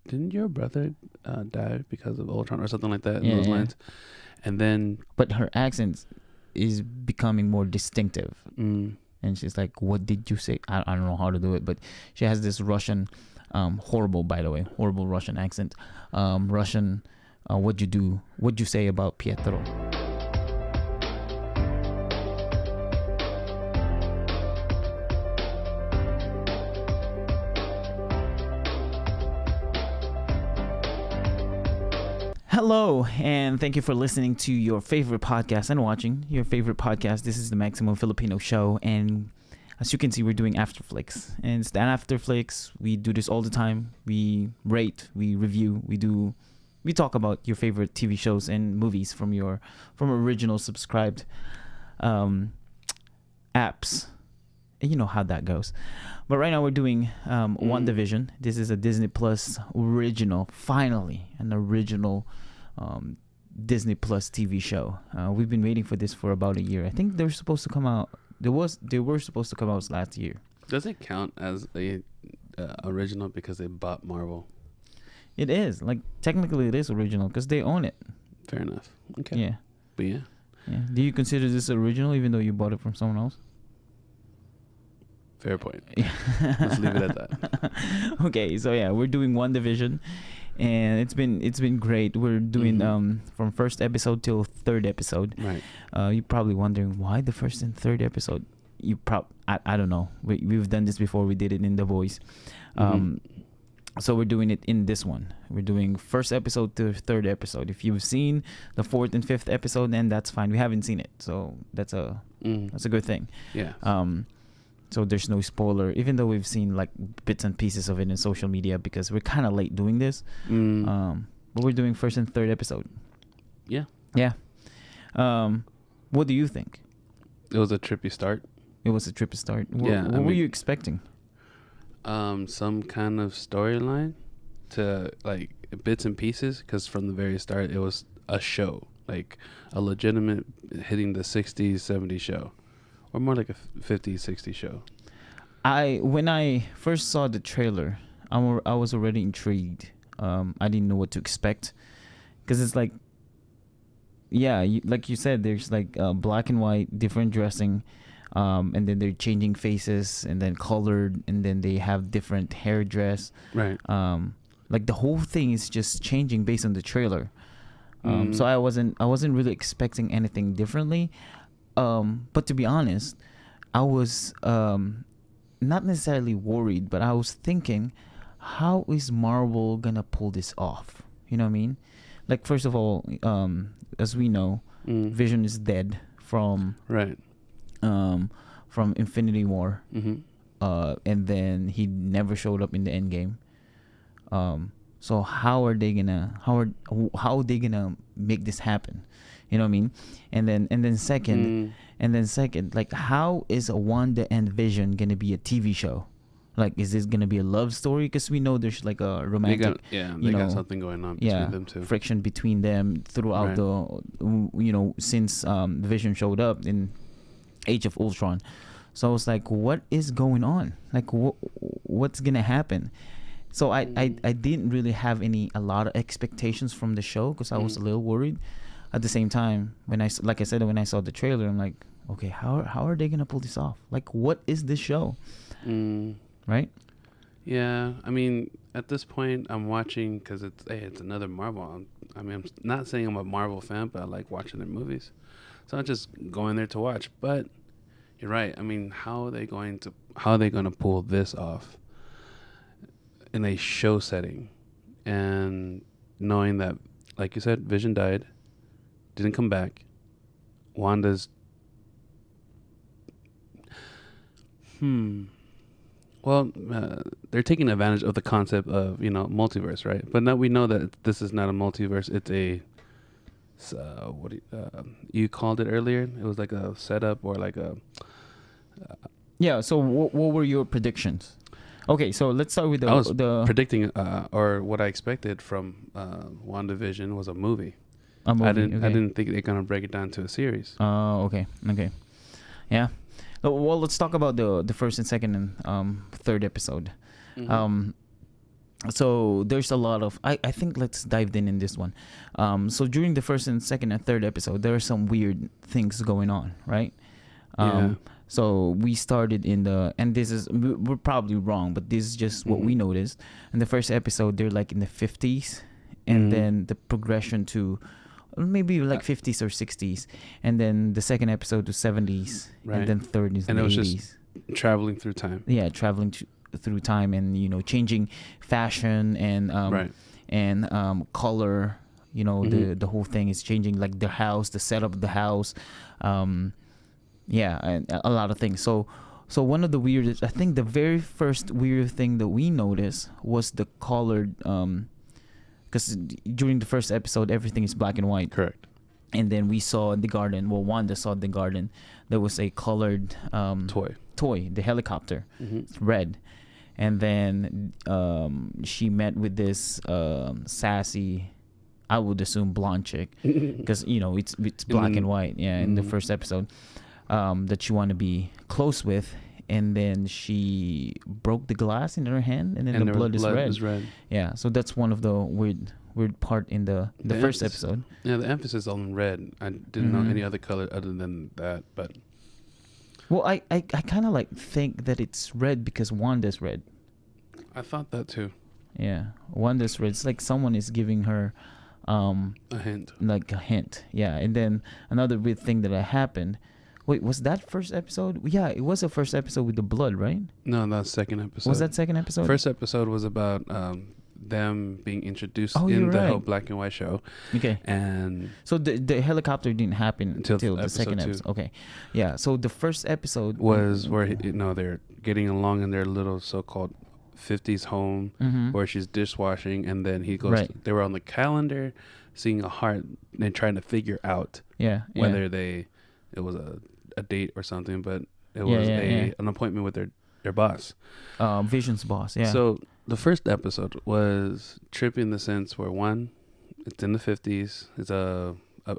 didn't your brother die because of Ultron or something like that in Yeah, those yeah. lines? And then, But her accent is becoming more distinctive. And she's like, "What did you say?" I don't know how to do it, but she has this Russian, horrible, by the way, horrible Russian accent. Russian, what'd you do? What'd you say about Pietro? Hello, and thank you for listening to your favorite podcast and watching your favorite podcast. This is the Maximum Filipino Show, and as you can see, we're doing Afterflicks. And it's the Afterflicks. We do this all the time. We rate, we review, we talk about your favorite TV shows and movies from original subscribed apps. And you know how that goes. But right now we're doing WandaVision. This is a Disney Plus original, finally an original Disney Plus TV show. We've been waiting for this for about a year. I think they're supposed to come out. They were supposed to come out last year. does it count as a original because they bought Marvel? It is, like, technically it is original because they own it. Fair enough. Okay. Yeah. But yeah. Do you consider this original even though you bought it from someone else? Fair point. Let's leave it at that. Okay, so yeah, we're doing WandaVision, and it's been great. We're doing from first episode till third episode. Right. You're probably wondering why the first and third episode. I don't know. We've done this before. We did it in The Voice. So we're doing it in this one. We're doing first episode to third episode. If you've seen the fourth and fifth episode, then that's fine. We haven't seen it, so that's a good thing. Yeah. So there's no spoiler, even though we've seen like bits and pieces of it in social media because we're kind of late doing this. But we're doing first and third episode. Yeah. Yeah. What do you think? It was a trippy start. It was a trippy start. Yeah. What were you expecting? Some kind of storyline to like bits and pieces, because from the very start it was a show, like a legitimate hitting the 60s, 70s show. Or more like a 50s, 60s show. When I first saw the trailer, I was already intrigued. I didn't know what to expect, because it's like, yeah, like you said, there's like black and white, different dressing, and then they're changing faces, and then colored, and then they have different hair dress. Right. Like the whole thing is just changing based on the trailer. So I wasn't really expecting anything differently. But to be honest, I was not necessarily worried, but I was thinking, how is Marvel gonna pull this off? You know what I mean? Like, first of all, as we know, Vision is dead from Infinity War, and then he never showed up in the Endgame. So how are they gonna make this happen? You know what I mean? And then second, like, how is Wanda and Vision gonna be a TV show? Like, is this gonna be a love story? Because we know there's like a romantic, they got something going on between them too. Friction between them throughout since Vision showed up in Age of Ultron. So I was like, what is going on? Like, what's gonna happen? So I didn't really have a lot of expectations from the show because I was a little worried. At the same time, when I saw the trailer, I'm like, okay, how are they gonna pull this off? Like, what is this show? Right? Yeah, I mean, at this point, I'm watching because it's another Marvel. I'm not saying I'm a Marvel fan, but I like watching their movies, so I'm just going there to watch. But you're right. I mean, how are they going to pull this off in a show setting, and knowing that, like you said, Vision died. Didn't come back. Wanda's well, they're taking advantage of the concept of multiverse, right? But now we know that this is not a multiverse. It's a what you called it earlier. It was like a setup or like a yeah. So what were your predictions? Okay, so let's start with I was predicting or what I expected from WandaVision was a movie. I didn't think they're gonna break it down to a series. Oh, okay, yeah. Well, let's talk about the first and second and third episode. So there's a lot of I think let's dive in this one. So during the first and second and third episode, there are some weird things going on, right? Yeah. So we started in the, and this is, we're probably wrong, but this is just what we noticed. In the first episode, they're like in the 50s, and then the progression to maybe like 50s or 60s, and then the second episode to 70s, Right. and then 30s And and it was 80s. just traveling through time. Yeah, traveling through time, and changing fashion and Right. and color. The whole thing is changing, like the house, the setup of the house. Yeah, and a lot of things. So one of the weirdest, I think the very first weird thing that we noticed was the colored, because during the first episode everything is black and white, Correct. and then we saw in the garden. Well, Wanda saw in the garden there was a colored toy, the helicopter. It's red, and then she met with this sassy, I would assume blonde chick, because it's black and white. Yeah, in the first episode. That you want to be close with, and then she broke the glass in her hand, and then the blood is red. Yeah, so that's one of the weird part in the first episode. Yeah, the emphasis on red. I didn't know any other color other than that, but well, I kind of like think that it's red because Wanda's red. I thought that too. Yeah, Wanda's red. It's like someone is giving her a hint. like a hint. Yeah, and then another weird thing that happened. Wait, was that first episode? Yeah, it was the first episode with the blood, right? No, that's second episode. Was that second episode? First episode was about them being introduced Oh, in you're the right. whole black and white show. Okay. And so the helicopter didn't happen until the episode second 2. episode. Okay. Yeah. So the first episode was where they're getting along in their little so-called 50s home where she's dishwashing, and then he goes. Right. They were on the calendar, seeing a heart and trying to figure out whether it was a date or something, but it was an appointment with their boss. Vision's boss. Yeah. So the first episode was trippy in the sense where one, it's in the 50s. It's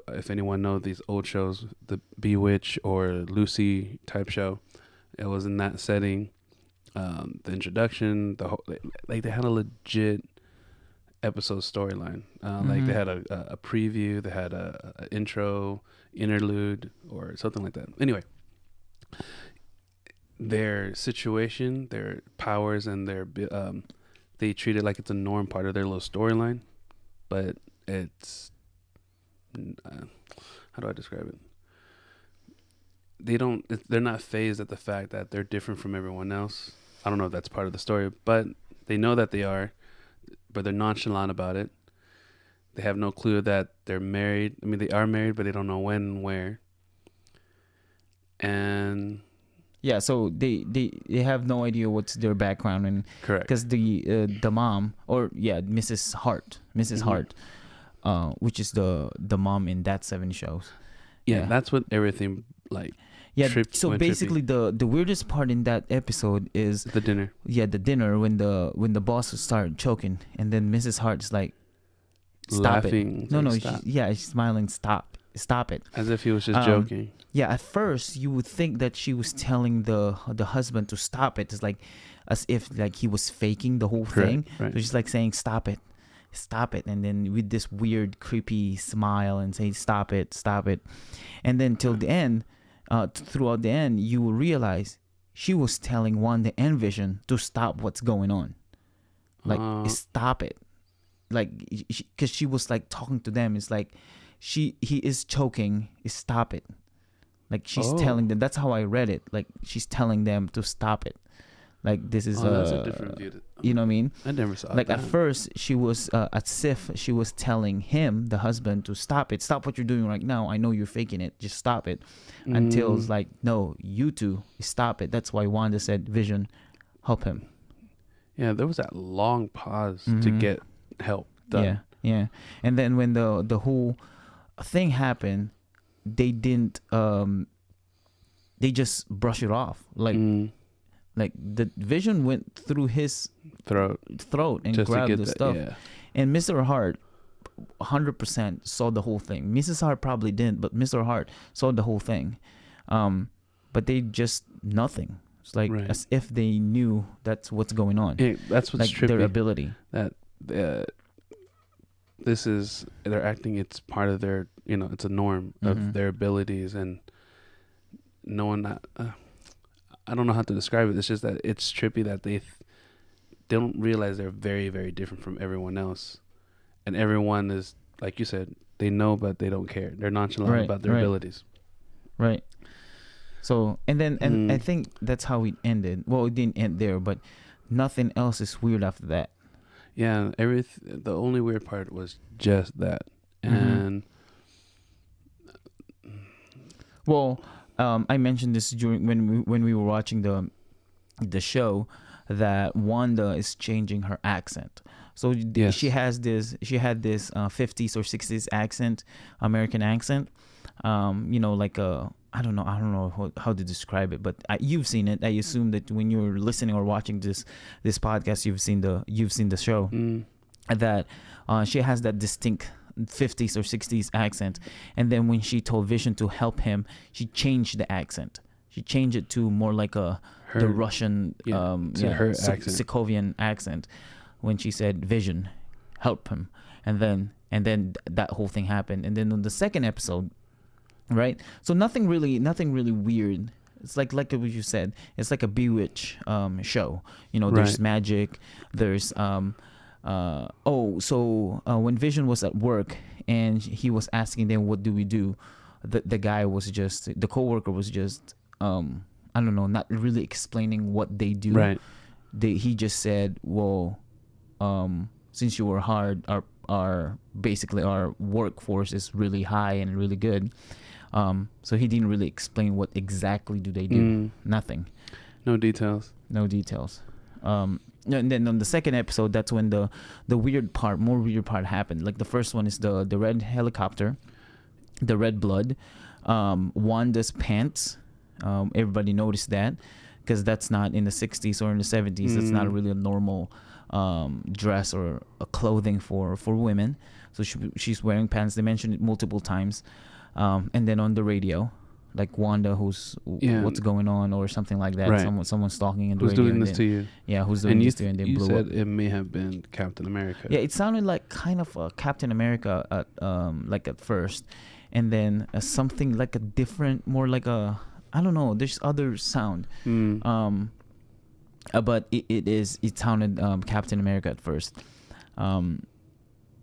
if anyone knows these old shows, the Bewitch or Lucy type show, it was in that setting. The introduction, the whole, like they had a legit episode storyline. Like they had a preview, they had a intro, interlude, or something like that. Anyway, their situation, their powers, and they treat it like it's a norm part of their little storyline, but it's how do I describe it? They're not phased at the fact that they're different from everyone else. I don't know if that's part of the story, but they know that they are, but they're nonchalant about it. They have no clue that they're married. I mean, they are married, but they don't know when and where. And yeah, so they have no idea what's their background, and correct, because the mom, or Mrs. Hart, which is the mom in that 7 shows. Yeah, that's what everything like. Yeah, so basically the weirdest part in that episode is the dinner. Yeah, the dinner when the boss started choking, and then Mrs. Hart's like, stop laughing. it. No, she's smiling. Stop it. As if he was just joking. Yeah, at first you would think that she was telling the husband to stop it. It's like as if like he was faking the whole thing. Right. So she's like saying stop it, and then with this weird creepy smile and saying stop it, and then till the end. Throughout the end, you will realize she was telling Wanda and Vision to stop what's going on. Like, stop it. Like, because she was like talking to them. It's like, he is choking. Stop it. Like, she's telling them. That's how I read it. Like, she's telling them to stop it. Like, this is that's a different view. You know what I mean? I never saw like that. At first, she was at Sif. She was telling him, the husband, to stop it. Stop what you're doing right now. I know you're faking it. Just stop it. Until it's like, no, you two, stop it. That's why Wanda said, Vision, help him. Yeah, there was that long pause to get help done. Yeah. And then when the whole thing happened, they didn't. They just brush it off. Like the Vision went through his throat and just grabbed the stuff. Yeah. And Mr. Hart 100% saw the whole thing. Mrs. Hart probably didn't, but Mr. Hart saw the whole thing. But they just nothing. It's like Right. as if they knew that's what's going on. Yeah, that's what's Like trippy. their ability. That this is they're acting. It's part of their. It's a norm Mhm. of their abilities, and no one. I don't know how to describe it. It's just that it's trippy that they don't realize they're very, very different from everyone else, and everyone is like you said. They know, but they don't care. They're nonchalant Right, about their right. abilities. Right. So and I think that's how it ended. Well, it didn't end there, but nothing else is weird after that. Yeah, the only weird part was just that, Mhm. and Well, I mentioned this during when we were watching the show, that Wanda is changing her accent. So Yes. she had this 50s or 60s accent, American accent. Like a I don't know how to describe it, but you've seen it. I assume that when you're listening or watching this podcast, you've seen the show. That she has that distinct 50s or 60s accent, and then when she told Vision to help him, she changed the accent. She changed it to more like the Russian her accent. Sokovian accent when she said, Vision, help him, and then that whole thing happened. And then on the second episode, right, so nothing really weird. It's like what you said, it's like a Bewitch show. There's Right. magic, there's when Vision was at work and he was asking them, what do we do, the guy was just, the coworker was just I don't know, not really explaining what they do. Right. He just said, well, since you were hard, our basically our workforce is really high and really good. So he didn't really explain what exactly do they do. Nothing. No details. And then on the second episode, that's when the more weird part happened. Like the first one is the red helicopter, the red blood, Wanda's pants. Everybody noticed that because that's not in the 60s or in the 70s. That's not really a normal dress or a clothing for women. So she's wearing pants. They mentioned it multiple times. And then on the radio, like Wanda, what's going on or something like that. Right. Someone's talking in the Who's radio. doing this to you? Yeah, who's doing this to you? And they you blew said up. it may have been Captain America. Yeah, it sounded like kind of a Captain America at first, and then something like a different, more like a, I don't know. There's other sound. But it sounded Captain America at first.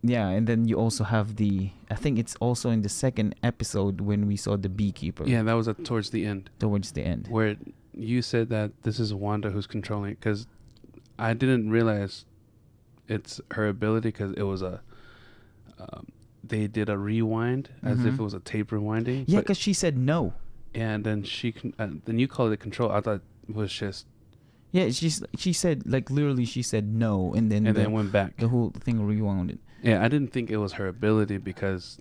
Yeah, and then you also have I think it's also in the second episode when we saw the beekeeper. Yeah, that was towards the end. Towards the end. Where you said that this is Wanda who's controlling it, because I didn't realize it's her ability, because it was they did a rewind as if it was a tape rewinding. Yeah, because she said no. And then then you called it control. I thought it was just. Yeah, she said, like, literally she said no, and then went back. The whole thing rewound. Yeah, I didn't think it was her ability because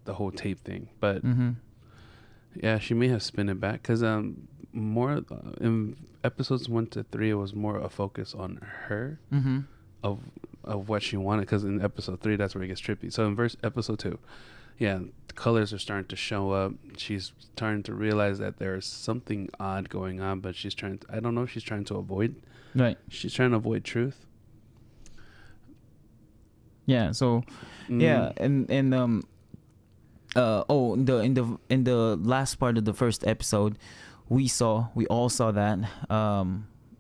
the whole tape thing, but yeah, she may have spun it back, because more in episodes 1 to 3, it was more a focus on her of what she wanted, because in episode 3 that's where it gets trippy. So in episode 2, yeah, the colors are starting to show up. She's starting to realize that there's something odd going on, but she's trying to, I don't know if she's trying to avoid. Right. She's trying to avoid truth. Yeah. So, yeah, and in the last part of the first episode, we all saw that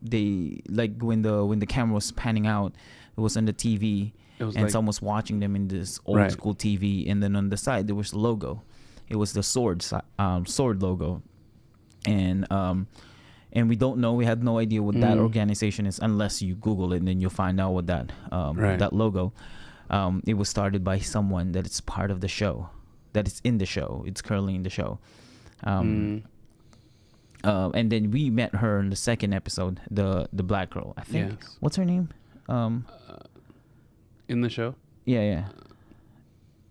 they, like, when the camera was panning out, it was on the TV. And like someone's watching them in this old school TV, and then on the side there was the logo. It was the sword logo, and we don't know. We had no idea what that organization is unless you Google it, and then you'll find out what that that logo. It was started by someone that is part of the show, that is in the show. It's currently in the show. And then we met her in the second episode, the black girl. I think. Yes. What's her name? In the show? Yeah.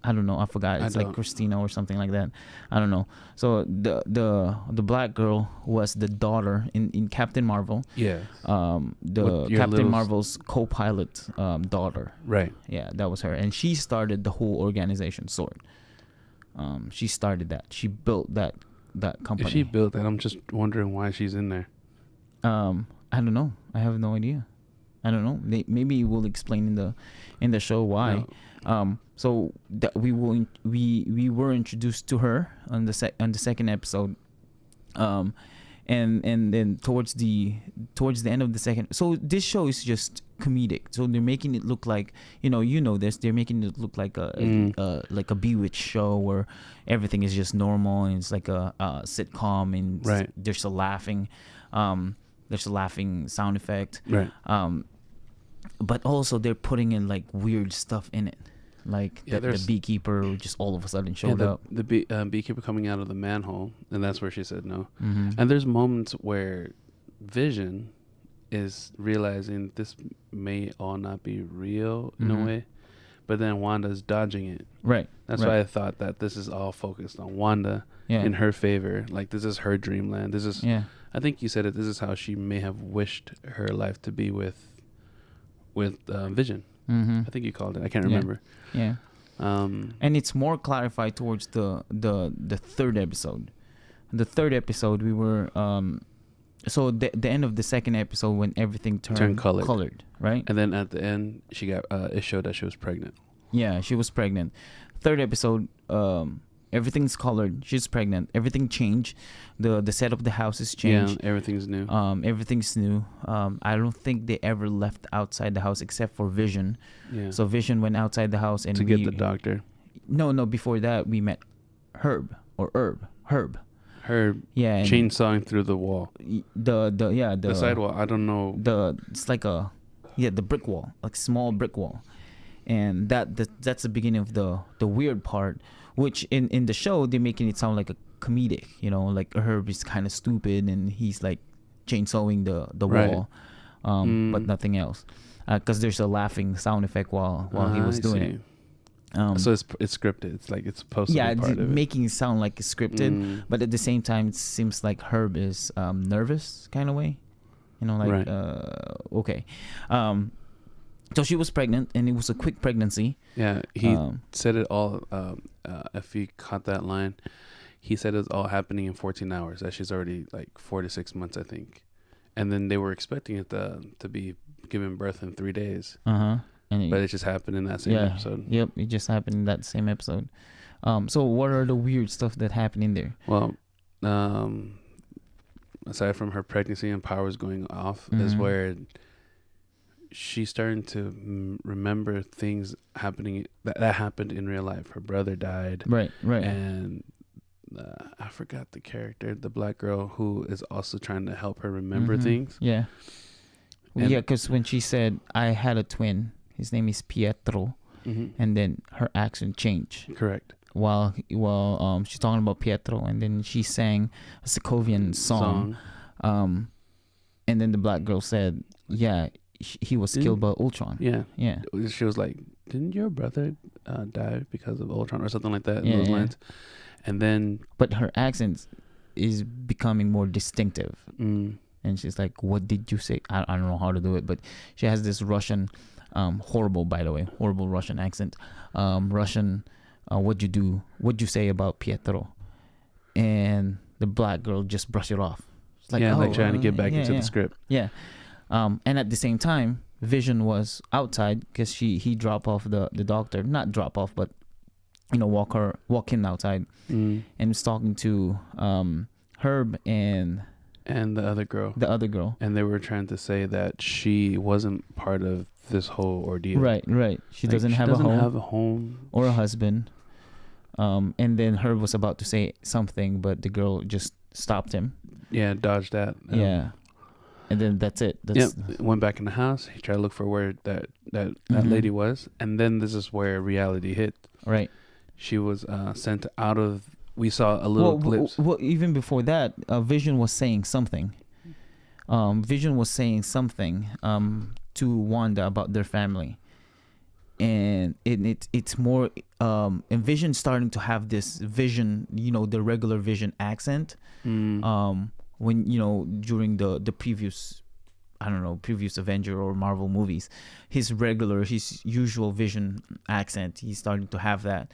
I don't know. I forgot. It's like Christina or something like that. I don't know. So the black girl was the daughter in Captain Marvel. Yeah. The Captain Marvel's co-pilot daughter. Right. Yeah, that was her, and she started the whole organization, SOOOOO. She started that. She built that company. If she built that, I'm just wondering why she's in there. I don't know. I have no idea. I don't know. Maybe we'll explain in the show why. No. So that we were introduced to her on the second episode. And then towards the end of the second, so this show is just comedic. So they're making it look like, this. They're making it look like a Bewitched show where everything is just normal and it's like a sitcom and Right. there's a laughing sound effect. Right. But also they're putting in like weird stuff in it, like the beekeeper just all of a sudden showed up. The beekeeper coming out of the manhole, and that's where she said no. Mm-hmm. And there's moments where Vision is realizing this may all not be real in a way, but then Wanda's dodging it. Right. That's why I thought that this is all focused on Wanda in her favor. Like, this is her dreamland. This is, I think you said it, this is how she may have wished her life to be with Vision. Mm-hmm. I think you called it. I can't remember. Yeah. And it's more clarified towards the third episode. The third episode, we were so the end of the second episode when everything turned colored, right? And then at the end, she got it showed that she was pregnant. Yeah, she was pregnant. Third episode, everything's colored. She's pregnant. Everything changed. The set of the house is changed. Yeah, everything's new. Everything's new. I don't think they ever left outside the house except for Vision. Yeah. So Vision went outside the house and to get the doctor. No. Before that, we met Herb. Herb. Yeah. Chainsawing through the wall. The sidewall. I don't know. It's like the brick wall, like small brick wall, and that's the beginning of the weird part. Which in the show they're making it sound like a comedic, like Herb is kind of stupid and he's like chainsawing the wall, but nothing else, because there's a laughing sound effect while he was doing it. So it's scripted. It's like it's supposed to be part of it. Making it sound like it's scripted, but at the same time it seems like Herb is nervous kind of way, like okay. So she was pregnant, and it was a quick pregnancy. Yeah, he said it all. If you caught that line, he said it's all happening in 14 hours. That she's already like 4 to 6 months, I think. And then they were expecting it to be giving birth in 3 days. But it just happened in that same episode. Yep, it just happened in that same episode. So what are the weird stuff that happened in there? Well, aside from her pregnancy and powers going off, is where she's starting to remember things happening that happened in real life. Her brother died. Right. And I forgot the character, the black girl who is also trying to help her remember things. Yeah. Because when she said, I had a twin, his name is Pietro, and then her accent changed. Correct. While she's talking about Pietro, and then she sang a Sokovian song. And then the black girl said, yeah, he was killed by Ultron. Yeah. Yeah. She was like, didn't your brother die because of Ultron or something like that in those lines? And then... But her accent is becoming more distinctive. And she's like, what did you say? I don't know how to do it, but she has this Russian, horrible Russian accent. What'd you do? What'd you say about Pietro? And the black girl just brushed it off. It's like, like trying to get back into the script. Yeah. And at the same time, Vision was outside because he dropped off the doctor. Not drop off, but walk him outside, and was talking to Herb and the other girl. And they were trying to say that she wasn't part of this whole ordeal. Right. She doesn't have a home or a husband. And then Herb was about to say something, but the girl just stopped him. Yeah, dodged that. Yeah. And then that's it. Went back in the house. He tried to look for where that lady was. And then this is where reality hit. Right. She was sent out of... We saw a little glimpse. Well, even before that, Vision was saying something. To Wanda about their family. And it's more... and Vision starting to have this Vision, the regular Vision accent. When during the previous Avenger or Marvel movies, his usual Vision accent, he's starting to have that,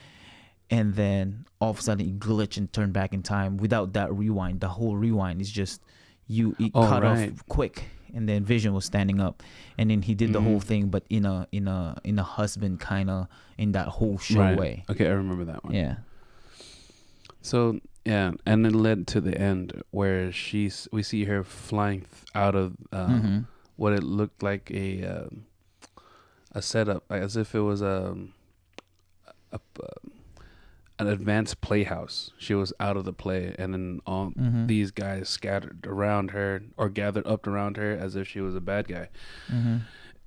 and then all of a sudden he glitched and turned back in time without that rewind. The whole rewind is just it Oh, cut right. off quick, and then Vision was standing up, and then he did the whole thing, but in a husband kind of in that whole show Right. way. Okay, I remember that one. Yeah. So yeah, and it led to the end where we see her flying out of what it looked like a setup, like as if it was a an advanced playhouse. She was out of the play, and then all these guys scattered around her or gathered up around her as if she was a bad guy.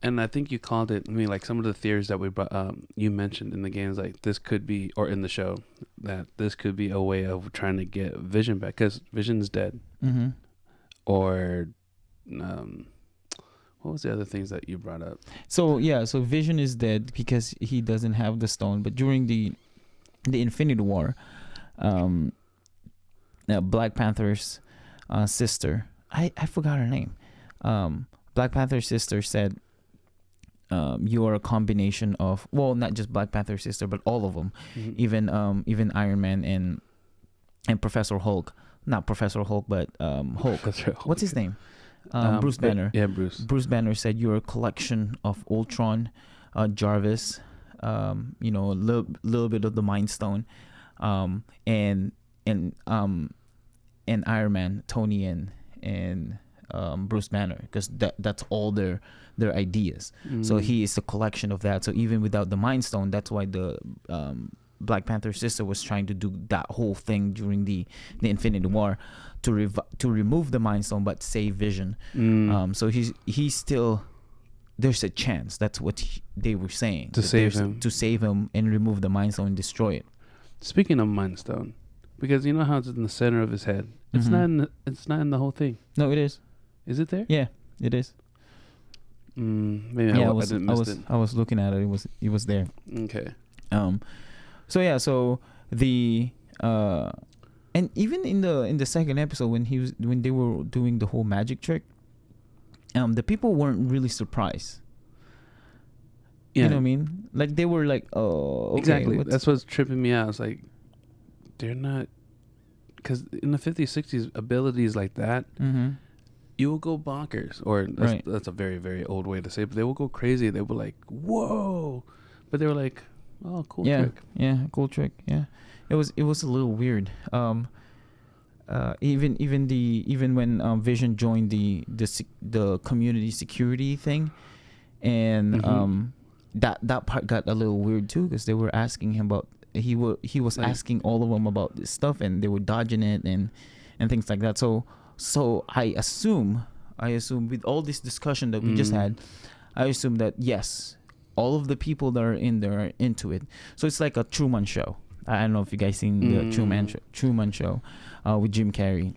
And I think you called it. I mean, like some of the theories that we brought, you mentioned in the games, like this could be, or in the show, that this could be a way of trying to get Vision back because Vision's dead. Or, what was the other things that you brought up? So Vision is dead because he doesn't have the stone. But during the Infinity War, Black Panther's sister, I forgot her name. Black Panther's sister said, you are a combination of, well, not just Black Panther's sister, but all of them, even Iron Man and Professor Hulk. Not Professor Hulk, but Hulk. What's his name? Bruce Banner. Yeah, Bruce. Bruce Banner said you're a collection of Ultron, Jarvis, a little bit of the Mind Stone, and Iron Man, Tony and Bruce Banner, because that's all their ideas. So he is a collection of that. So even without the Mind Stone, that's why the Black Panther's sister was trying to do that whole thing during the Infinity War to remove the Mind Stone but save Vision. So he's still, there's a chance. That's what they were saying, to save him and remove the Mind Stone and destroy it. Speaking of Mind Stone, because you know how it's in the center of his head. It's not in the whole thing. No, it is. Is it there? Yeah, it is. Maybe I didn't miss it. I was looking at it. It was there. Okay. So the and even in the second episode when they were doing the whole magic trick, the people weren't really surprised. Yeah. You know what I mean? Like they were like, oh, okay, exactly. That's what's tripping me out. It's like they're not, because in the 50s, 60s, abilities like that, you will go bonkers, or that's a very, very old way to say it, but they will go crazy. They were like, whoa, but they were like, oh, cool trick. Yeah, cool trick. Yeah, it was a little weird. Even when Vision joined the community security thing, and that part got a little weird too, because they were asking him about, he was asking all of them about this stuff, and they were dodging it and things like that. So I assume with all this discussion that we just had, I assume that yes, all of the people that are in there are into it. So it's like a Truman Show. I don't know if you guys seen the Truman Show with Jim Carrey.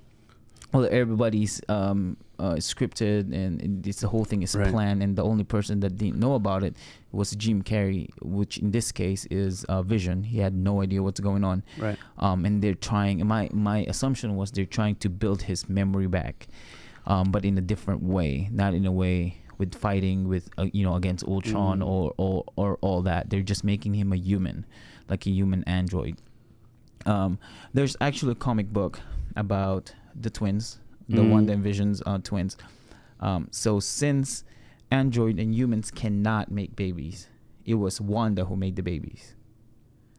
Well, everybody's scripted, and the whole thing is planned, and the only person that didn't know about it was Jim Carrey, which in this case is Vision. He had no idea what's going on. Right. And they're trying. My assumption was they're trying to build his memory back, but in a different way, not in a way with fighting with against Ultron or all that. They're just making him a human, like a human android. There's actually a comic book about the twins, the Wanda and Vision's twins. So since android and humans cannot make babies, it was Wanda who made the babies.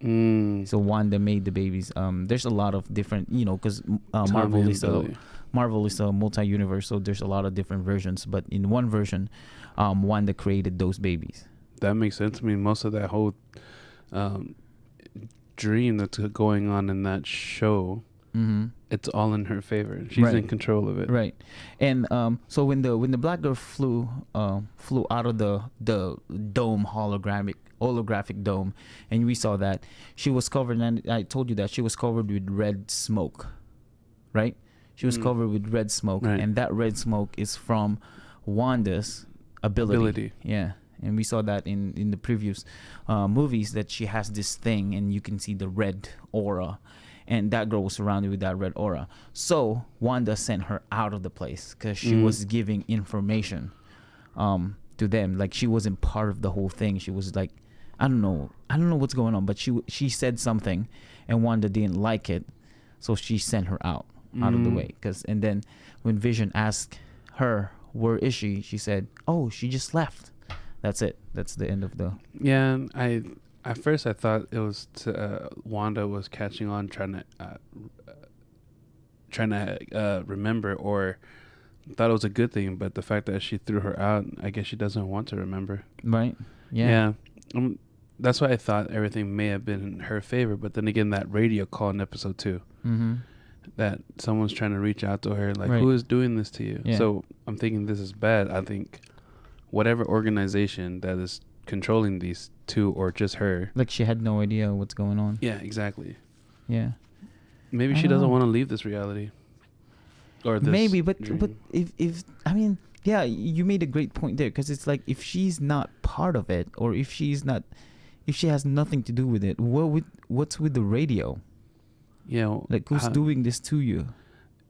So Wanda made the babies. There's a lot of different, because Marvel is a multi-universe, so there's a lot of different versions. But in one version, Wanda created those babies. That makes sense. I mean, most of that whole dream that's going on in that show, it's all in her favor. She's in control of it. Right. And so when the black girl flew out of the dome, holographic dome, and we saw that she was covered, and I told you that she was covered with red smoke, right? She was covered with red smoke, and that red smoke is from Wanda's ability. Yeah. And we saw that in the previous movies, that she has this thing, and you can see the red aura, and that girl was surrounded with that red aura. So Wanda sent her out of the place because she was giving information to them. Like she wasn't part of the whole thing. She was like, I don't know what's going on, but she said something, and Wanda didn't like it, so she sent her out. out of the way. And then when Vision asked her, where is she? She said, oh, she just left. That's it. That's the end of the... Yeah, at first I thought it was Wanda was catching on, trying to remember, or thought it was a good thing. But the fact that she threw her out, I guess she doesn't want to remember. Right. Yeah. That's why I thought everything may have been in her favor. But then again, that radio call in episode 2, that someone's trying to reach out to her, like, who is doing this to you? Yeah. So I'm thinking this is bad. I think whatever organization that is controlling these two, or just her, like, she had no idea what's going on. Yeah, exactly. Yeah. Maybe she doesn't want to leave this reality. Or this maybe, but dream. But if I mean, yeah, you made a great point there, because it's like, if she's not part of it, or if she has nothing to do with it, what's with the radio? Yeah, like, who's doing this to you?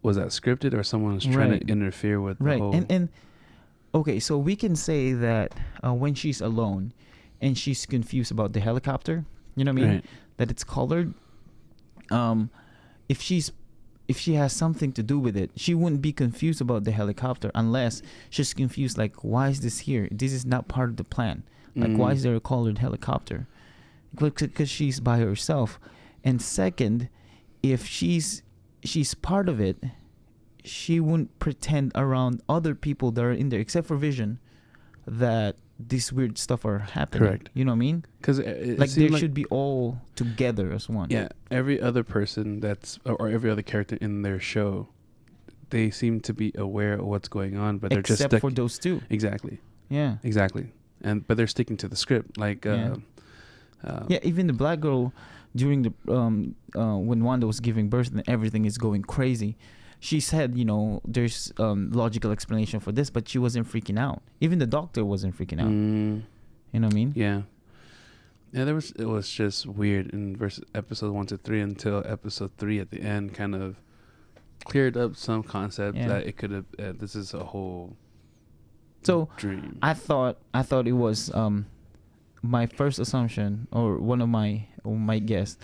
Was that scripted, or someone was trying to interfere with the whole... And okay, so we can say that when she's alone and she's confused about the helicopter, you know what I mean? Right. That it's colored. If she has something to do with it, she wouldn't be confused about the helicopter, unless she's confused, like, why is this here? This is not part of the plan. Like, why is there a colored helicopter? Because she's by herself. And second, if she's part of it, she wouldn't pretend around other people that are in there, except for Vision, that this weird stuff are happening. Correct. You know what I mean? Because like, they should be all together as one. Yeah. Every other person or every other character in their show, they seem to be aware of what's going on, but they're just stuck. Except for those two. Exactly. Yeah. Exactly. But they're sticking to the script. Like, even the black girl, during the when Wanda was giving birth and everything is going crazy, she said, there's logical explanation for this, but she wasn't freaking out. Even the doctor wasn't freaking out. You know what I mean? Yeah. Yeah, it was just weird in episode 1 to 3, until episode 3 at the end kind of cleared up some concept that it could have. This is a whole dream. I thought it was my first assumption, or one of my guess.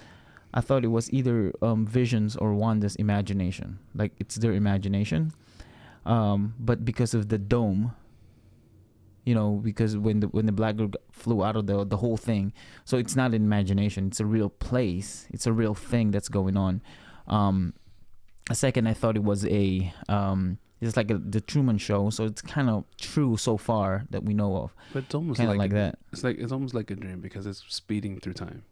I thought it was either Vision's or Wanda's imagination. Like, it's their imagination. But because of the dome, because when the black girl flew out of the whole thing, so it's not an imagination. It's a real place. It's a real thing that's going on. A second, I thought it was it's like the Truman Show, so it's kind of true so far that we know of. But it's almost kind of like that. It's almost like a dream, because it's speeding through time.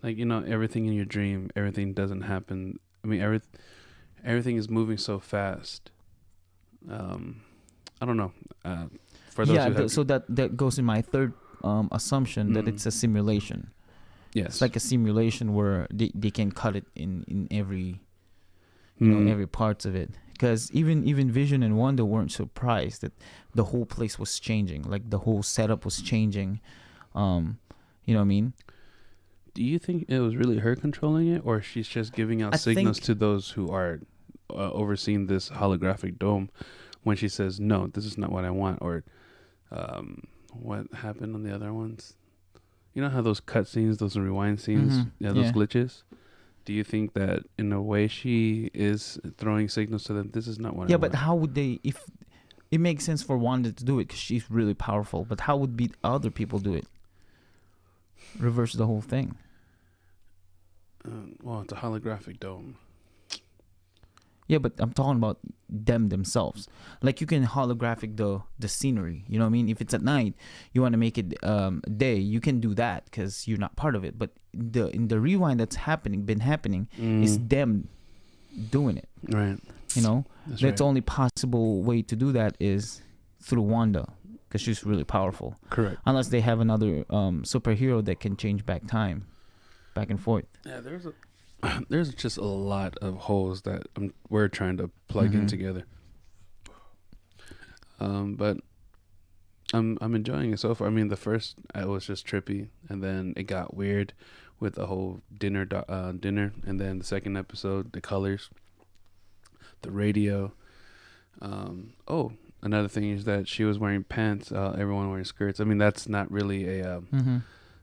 Like, everything in your dream, everything doesn't happen. I mean, everything is moving so fast. I don't know. For those so that goes in my third assumption, that it's a simulation. Yes, it's like a simulation where they can cut it in every, every parts of it. Because even Vision and Wanda weren't surprised that the whole place was changing, like the whole setup was changing. You know what I mean? Do you think it was really her controlling it, or she's just giving out signals to those who are overseeing this holographic dome, when she says, no, this is not what I want? Or what happened on the other ones? You know how those cut scenes, those rewind scenes, those glitches? Do you think that in a way she is throwing signals to them, this is not what I want? Yeah, but how would they, if it makes sense for Wanda to do it because she's really powerful, but how would other people do it? Reverse the whole thing. Well, it's a holographic dome. Yeah, but I'm talking about themselves. Like, you can holographic the scenery. You know what I mean? If it's at night, you want to make it day, you can do that because you're not part of it. But in the rewind that's been happening, is them doing it. Right. That's right. Only possible way to do that is through Wanda, because she's really powerful. Correct. Unless they have another superhero that can change back and forth. Yeah, there's just a lot of holes that we're trying to plug in together. But I'm enjoying it so far. I mean, the first it was just trippy, and then it got weird with the whole dinner, and then the second episode, the colors, the radio. Another thing is that she was wearing pants. Everyone wearing skirts. I mean, that's not really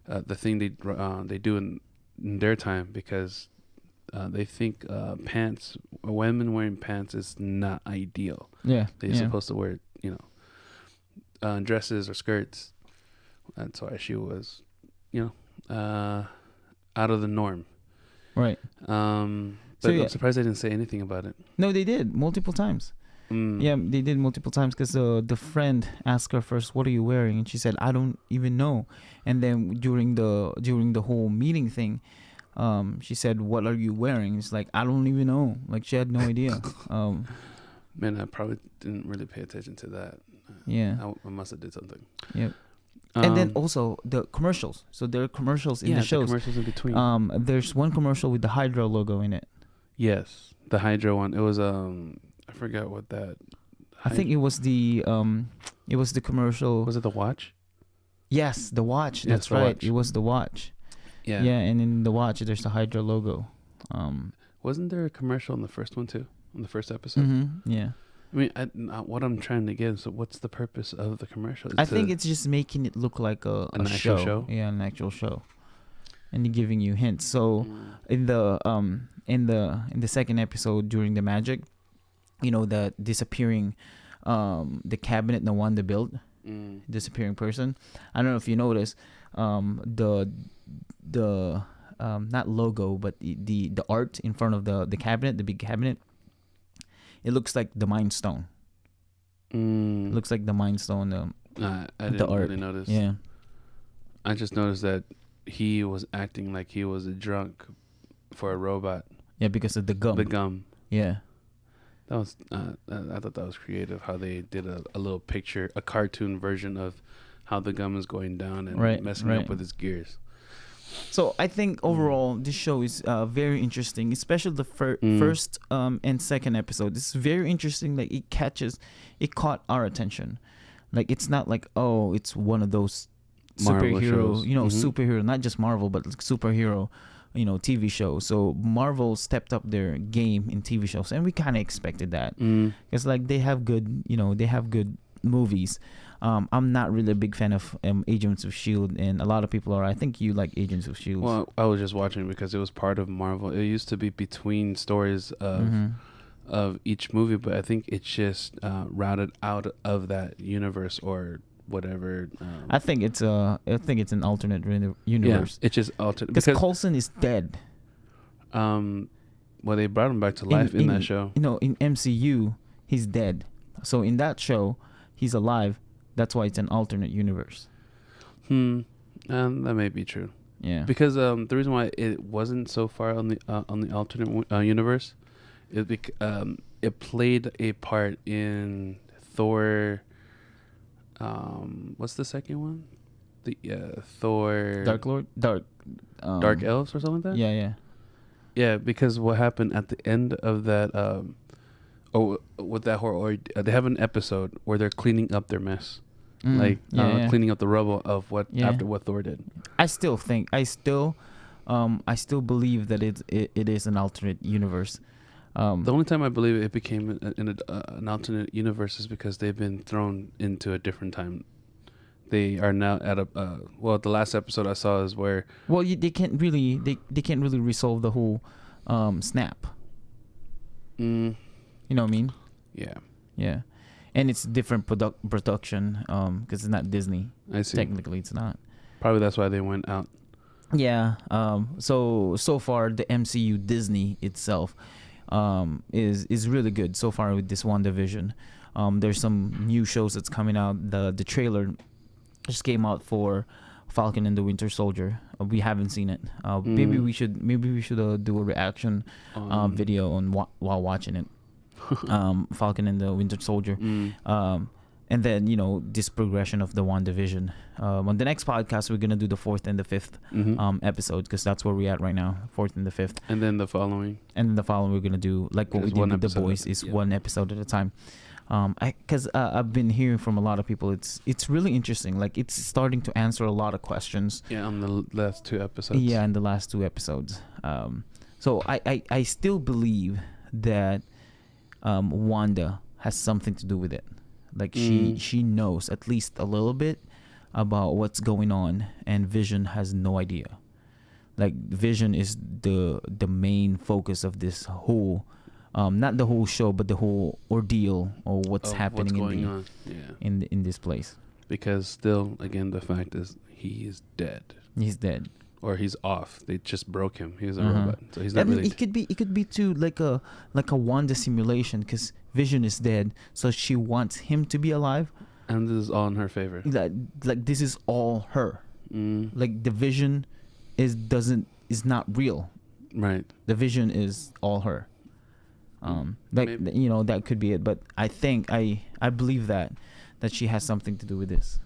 the thing they do in their time, because they think pants, women wearing pants is not ideal. Yeah. They're supposed to wear, dresses or skirts. That's why she was, out of the norm. Right. But I'm surprised they didn't say anything about it. No, they did multiple times. Yeah, they did multiple times because the friend asked her first, "What are you wearing?" And she said, "I don't even know." And then during the whole meeting thing, she said, "What are you wearing?" It's like, "I don't even know." Like she had no idea. Man, I probably didn't really pay attention to that. Yeah. I must have did something. Yep. And then also the commercials. So there are commercials in the shows. Commercials in between. There's one commercial with the Hydra logo in it. Yes, the Hydra one. It was I forgot what that. I think it was the commercial. Was it the watch? Yes, the watch. Yes, That's the right. watch. It was the watch. Yeah. Yeah, and in the watch there's the Hydra logo. Wasn't there a commercial in the first one too? On the first episode. Mm-hmm, yeah. I mean, what I'm trying to get is, so what's the purpose of the commercial? I think it's just making it look like an actual show. Yeah, an actual show, and giving you hints. So in the second episode during the magic, the disappearing, the cabinet the Wanda built, disappearing person. I don't know if you noticed, the not logo but the art in front of the cabinet, the big cabinet. It looks like the Mind Stone. It looks like the Mind Stone. I didn't really notice. Yeah. I just noticed that he was acting like he was a drunk for a robot. Yeah, because of the gum. The gum. Yeah. That was. I thought that was creative. How they did a little picture, a cartoon version of how the gum is going down and messing up with his gears. So I think overall this show is very interesting, especially the first and second episode. This is very interesting. Like it caught our attention. Like it's not like, oh, it's one of those superhero, superhero, not just Marvel, but like superhero, TV shows. So Marvel stepped up their game in TV shows, and we kind of expected that. It's like they have good movies. I'm not really a big fan of Agents of S.H.I.E.L.D. and a lot of people are. I think you like Agents of S.H.I.E.L.D. Well, I was just watching because it was part of Marvel. It used to be between stories of each movie, but I think it's just routed out of that universe or whatever. I think it's an alternate universe. Yeah, it's just alternate because Coulson is dead. Well, they brought him back to life in that show. In MCU, he's dead. So in that show, he's alive. That's why it's an alternate universe. That may be true. Yeah. Because the reason why it wasn't so far on the alternate universe is because it played a part in Thor. What's the second one? The Thor. Dark Elves or something like that. Yeah, yeah. Yeah, because what happened at the end of that, with that horror, they have an episode where they're cleaning up their mess, cleaning up the rubble of after what Thor did. I still believe that it is an alternate universe. The only time I believe it became an alternate universe is because they've been thrown into a different time. They are now at the last episode I saw is where they can't really resolve the whole snap. You know what I mean? Yeah. Yeah. And it's different production because it's not Disney. I see. Technically, it's not. Probably that's why they went out. Yeah. So far the MCU Disney itself is really good so far with this WandaVision. There's some new shows that's coming out. The trailer just came out for Falcon and the Winter Soldier. We haven't seen it. Maybe we should do a reaction video on while watching it. Falcon and the Winter Soldier. And then this progression of the WandaVision. On the next podcast, we're gonna do the 4th and the 5th episode because that's where we're at right now, 4th and the 5th. And then the following. We're gonna do like what we did with The Boys is one episode at a time. Because I've been hearing from a lot of people, it's really interesting. Like it's starting to answer a lot of questions. Yeah, on the last 2 episodes. Yeah, in the last 2 episodes. So I still believe that Wanda has something to do with it. Like she knows at least a little bit about what's going on, and Vision has no idea. like Vision is the main focus of this whole, not the whole show, but the whole ordeal or what's happening in this place. Because still, again, the fact is he is dead. He's dead. Or he's off. They just broke him. He's a robot, so he's not really. It could be too like a Wanda simulation, because Vision is dead, so she wants him to be alive. And this is all in her favor. Like this is all her. Like the Vision is not real. Right. The Vision is all her. That could be it. But I think I believe that she has something to do with this.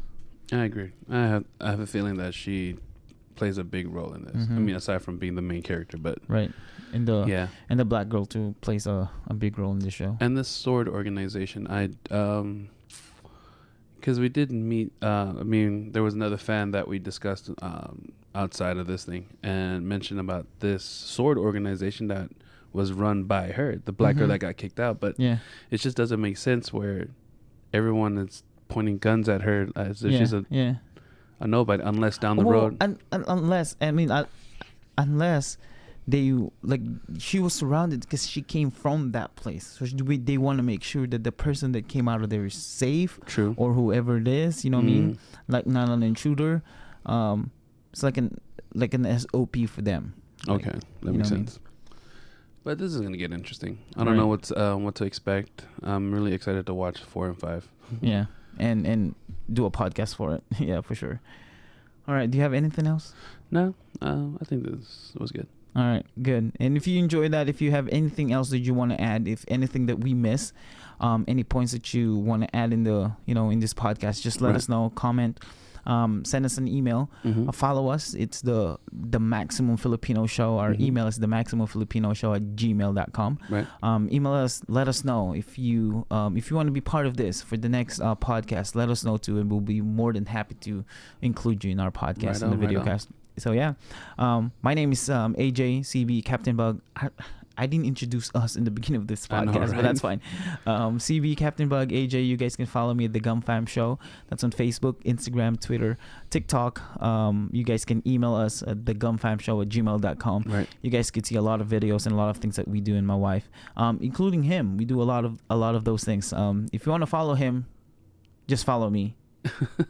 I agree. I have a feeling that she plays a big role in this. I mean, aside from being the main character, but right, and the black girl too plays a big role in the show. And this sword organization, because we did meet. I mean, there was another fan that we discussed outside of this thing and mentioned about this sword organization that was run by her, the black girl that got kicked out. But it just doesn't make sense where everyone is pointing guns at her as if she's a nobody, unless down the road. Unless they, like, she was surrounded because she came from that place, so they want to make sure that the person that came out of there is safe. True. Or whoever it is, you know what I mean, like not an intruder. It's like an SOP for them. Okay, that makes sense. But this is gonna get interesting. I don't know what to expect. I'm really excited to watch 4 and 5. Yeah, and do a podcast for it. Yeah, for sure. All right. Do you have anything else? No. I think this was good. All right, good. And if you enjoyed that, if you have anything else that you want to add, if anything that we miss, any points that you want to add in in this podcast, just let us know. Comment. Send us an email. Follow us. It's the Maximum Filipino Show. Our email is themaximumfilipino@gmail.com. Right. Email us. Let us know if you want to be part of this for the next podcast. Let us know too, and we'll be more than happy to include you in our podcast and the video cast. So yeah, my name is AJ CB Captain Bug. I didn't introduce us in the beginning of this podcast, but that's fine. CB, Captain Bug, AJ, you guys can follow me at The Gum Fam Show. That's on Facebook, Instagram, Twitter, TikTok. You guys can email us at thegumfamshow@gmail.com. Right. You guys can see a lot of videos and a lot of things that we do, and my wife, including him. We do a lot of those things. If you want to follow him, just follow me,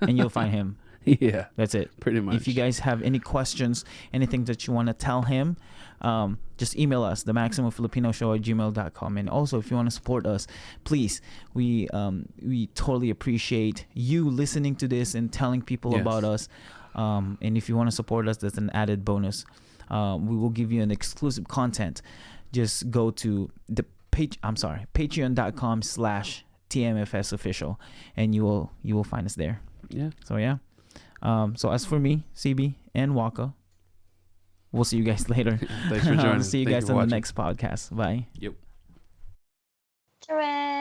and you'll find him. Yeah, that's it. Pretty much. If you guys have any questions, anything that you want to tell him, just email us, themaximumfilipino@gmail.com. And also, if you want to support us, please, we totally appreciate you listening to this and telling people about us. And if you want to support us, that's an added bonus. We will give you an exclusive content. Just go to the patreon.com/TMFSofficial, and you will find us there. Yeah. So yeah. So as for me, CB and Waka, we'll see you guys later. Thanks for joining. See you guys on the next podcast. Bye. Yep. Hooray.